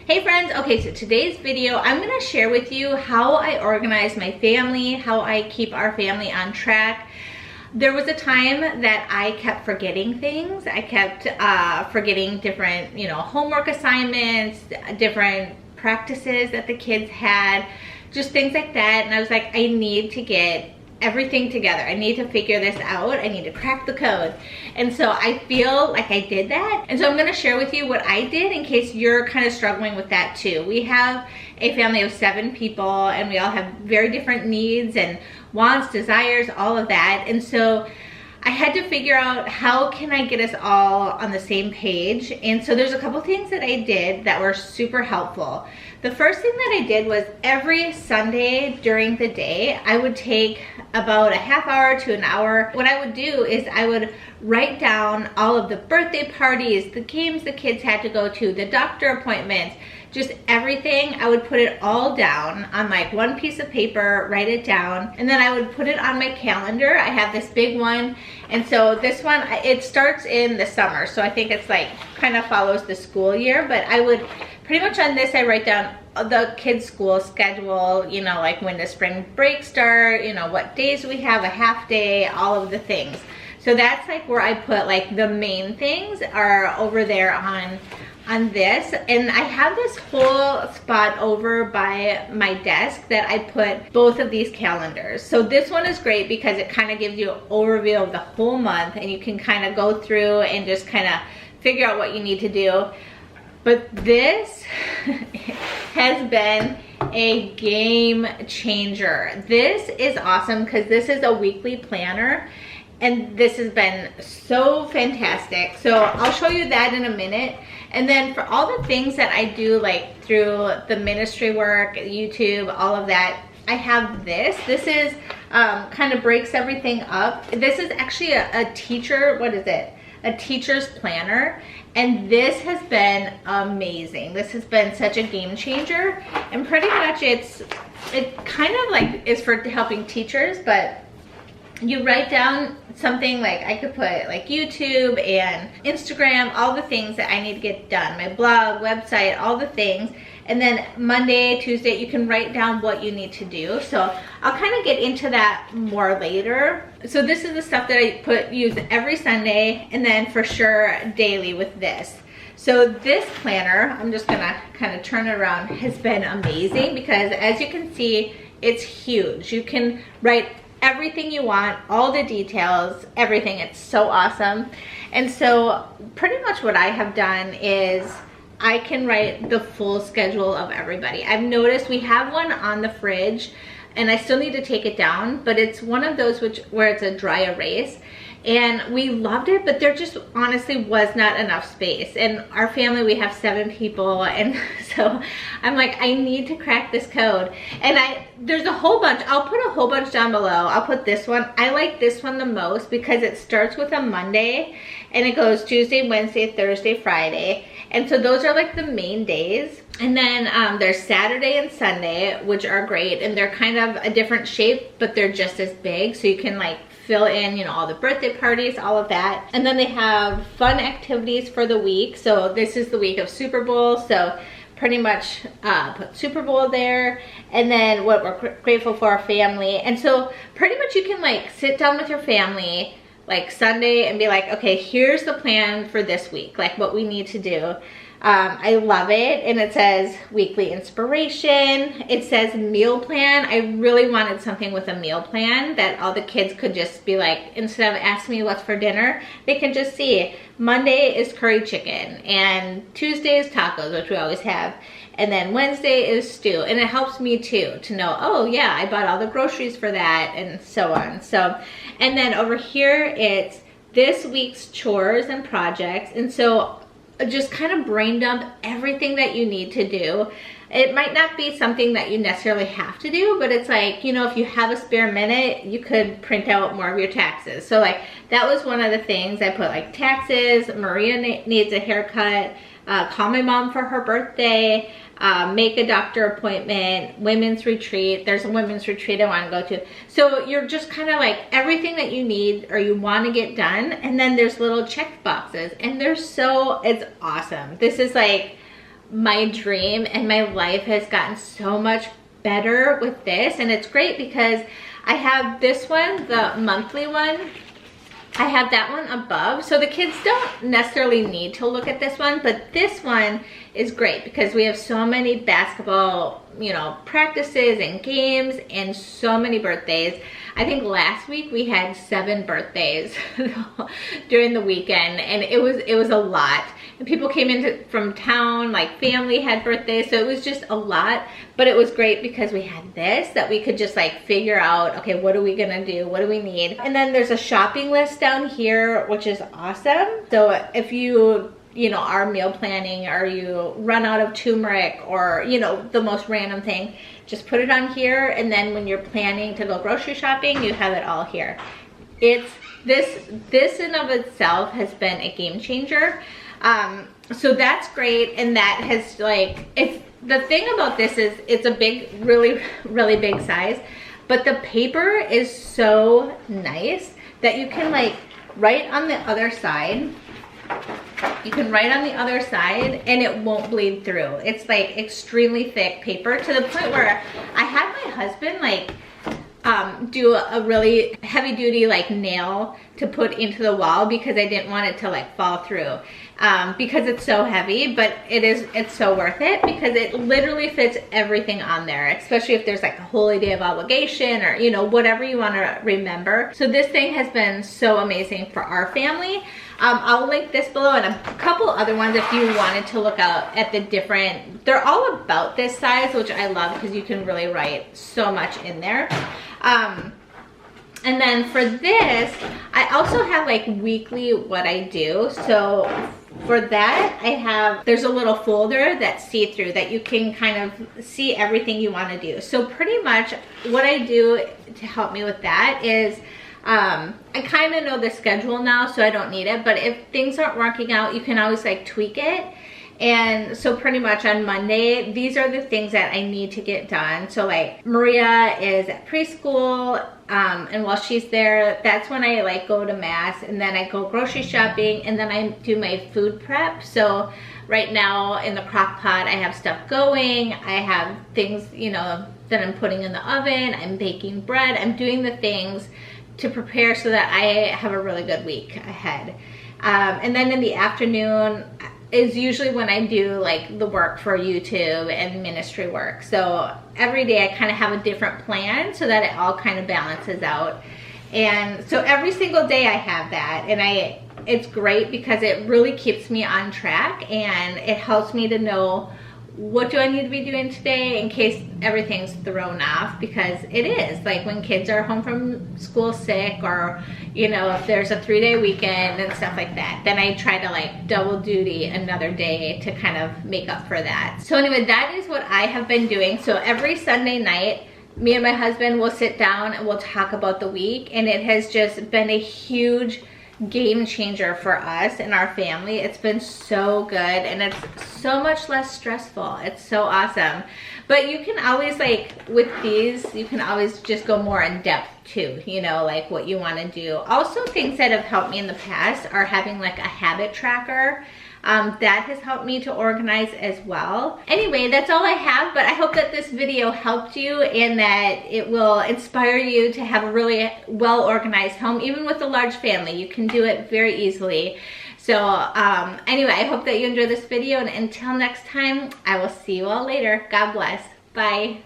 Hey friends, okay, so today's video, I'm gonna share with you how I organize my family, how I keep our family on track. There was a time that I kept forgetting things. I kept forgetting different, homework assignments, different practices that the kids had, just things like that. And I was like, I need to get everything together. I need to figure this out. I need to crack the code. And so I feel like I did that. And so I'm gonna share with you what I did in case you're kind of struggling with that too. We have a family of 7 people and we all have very different needs and wants, desires, all of that. And so I had to figure out how can I get us all on the same page. And so there's a couple things that I did that were super helpful. The first thing that I did was every Sunday during the day, I would take about a half hour to an hour. What I would do is I would write down all of the birthday parties, the games the kids had to go to, the doctor appointments, just everything. I would put it all down on like one piece of paper, write it down, and then I would put it on my calendar. I have this big one, and so this one, it starts in the summer, so I think it's like kind of follows the school year, but I would pretty much on this, I write down the kids' school schedule, like when the spring break start, what days we have, a half day, all of the things. So that's like where I put like the main things are over there on this. And I have this whole spot over by my desk that I put both of these calendars. So this one is great because it kind of gives you an overview of the whole month and you can kind of go through and just kind of figure out what you need to do. But this has been a game changer. This is awesome because this is a weekly planner and this has been so fantastic. So I'll show you that in a minute. And then for all the things that I do like through the ministry work, YouTube, all of that, I have this. This is kind of breaks everything up. This is actually a teacher, what is it? A teacher's planner, and this has been amazing. This has been such a game changer, and pretty much it kind of like is for helping teachers, but you write down something like I could put like YouTube and Instagram, all the things that I need to get done, my blog, website, all the things. And then Monday, Tuesday, you can write down what you need to do. So I'll kind of get into that more later. So this is the stuff that I use every Sunday, and then for sure daily with this. So this planner, I'm just gonna kind of turn it around, has been amazing because as you can see, it's huge. You can write everything you want, all the details, everything. It's so awesome. And so pretty much what I have done is I can write the full schedule of everybody. I've noticed we have one on the fridge and I still need to take it down, but it's one of those where it's a dry erase. And we loved it, but there just honestly was not enough space. And our family, we have 7 people, and so I'm like, I need to crack this code. And there's a whole bunch. I'll put a whole bunch down below. I'll put this one. I like this one the most because it starts with a Monday and it goes Tuesday, Wednesday, Thursday, Friday. And so those are like the main days. And then there's Saturday and Sunday, which are great, and they're kind of a different shape, but they're just as big, so you can like fill in, all the birthday parties, all of that. And then they have fun activities for the week. So this is the week of Super Bowl, so pretty much put Super Bowl there, and then what we're grateful for our family. And so pretty much you can like sit down with your family like Sunday and be like, okay, here's the plan for this week, like what we need to do. I love it. And it says weekly inspiration. It says meal plan. I really wanted something with a meal plan that all the kids could just be like, instead of asking me what's for dinner, they can just see Monday is curry chicken and Tuesday is tacos, which we always have. And then Wednesday is stew. And it helps me too to know, oh yeah, I bought all the groceries for that and so on. So, and then over here, it's this week's chores and projects. And so just kind of brain dump everything that you need to do. It might not be something that you necessarily have to do, but it's like, if you have a spare minute, you could print out more of your taxes. So like, that was one of the things I put, like taxes, Maria needs a haircut, call my mom for her birthday, make a doctor appointment, women's retreat. There's a women's retreat I want to go to. So you're just kind of like everything that you need or you want to get done. And then there's little check boxes and it's awesome. This is like my dream, and my life has gotten so much better with this. And it's great because I have this one, the monthly one. I have that one above, so the kids don't necessarily need to look at this one, but this one is great because we have so many basketball, you know, practices and games and so many birthdays. I think last week we had 7 birthdays during the weekend, and it was a lot. And people came in from town, like family had birthdays, so it was just a lot. But it was great because we had this that we could just like figure out, okay, what are we gonna do? What do we need? And then there's a shopping list down here, which is awesome. So if you know, are meal planning, or you run out of turmeric, or, you know, the most random thing, just put it on here. And then when you're planning to go grocery shopping, you have it all here. It's this in of itself has been a game changer. So that's great. And that has, like, it's the thing about this is it's a big, really big size, but the paper is so nice that you can like write on the other side. You can write on the other side and it won't bleed through. It's like extremely thick paper, to the point where I had my husband like do a really heavy duty like nail to put into the wall because I didn't want it to like fall through, because it's so heavy. But it's so worth it because it literally fits everything on there, especially if there's like a holy day of obligation, or, you know, whatever you want to remember. So this thing has been so amazing for our family. I'll link this below, and a couple other ones if you wanted to look out at the different, they're all about this size, which I love because you can really write so much in there. And then for this, I also have like weekly what I do. So for that, there's a little folder that's see-through that you can kind of see everything you want to do. So pretty much what I do to help me with that is, I kind of know the schedule now, so I don't need it, but if things aren't working out, you can always like tweak it. And so pretty much on Monday, these are the things that I need to get done. So like Maria is at preschool, and while she's there, that's when I like go to mass, and then I go grocery shopping, and then I do my food prep. So right now in the crock pot, I have stuff going. I have things, you know, that I'm putting in the oven. I'm baking bread. I'm doing the things to prepare so that I have a really good week ahead. And then in the afternoon is usually when I do like the work for YouTube and ministry work. So every day I kind of have a different plan so that it all kind of balances out. And so every single day I have that, and it's great because it really keeps me on track, and it helps me to know what do I need to be doing today in case everything's thrown off, because it is like when kids are home from school sick, or, you know, if there's a 3-day weekend and stuff like that, then I try to like double duty another day to kind of make up for that. So anyway, that is what I have been doing. So every Sunday night, me and my husband will sit down and we'll talk about the week, and it has just been a huge game changer for us and our family. It's been so good, and it's so much less stressful. It's so awesome. But you can always, like with these, you can always just go more in depth too, you know, like what you want to do. Also, things that have helped me in the past are having like a habit tracker. That has helped me to organize as well. Anyway, that's all I have, but I hope that this video helped you and that it will inspire you to have a really well-organized home. Even with a large family, you can do it very easily. So anyway, I hope that you enjoyed this video, and until next time, I will see you all later. God bless. Bye.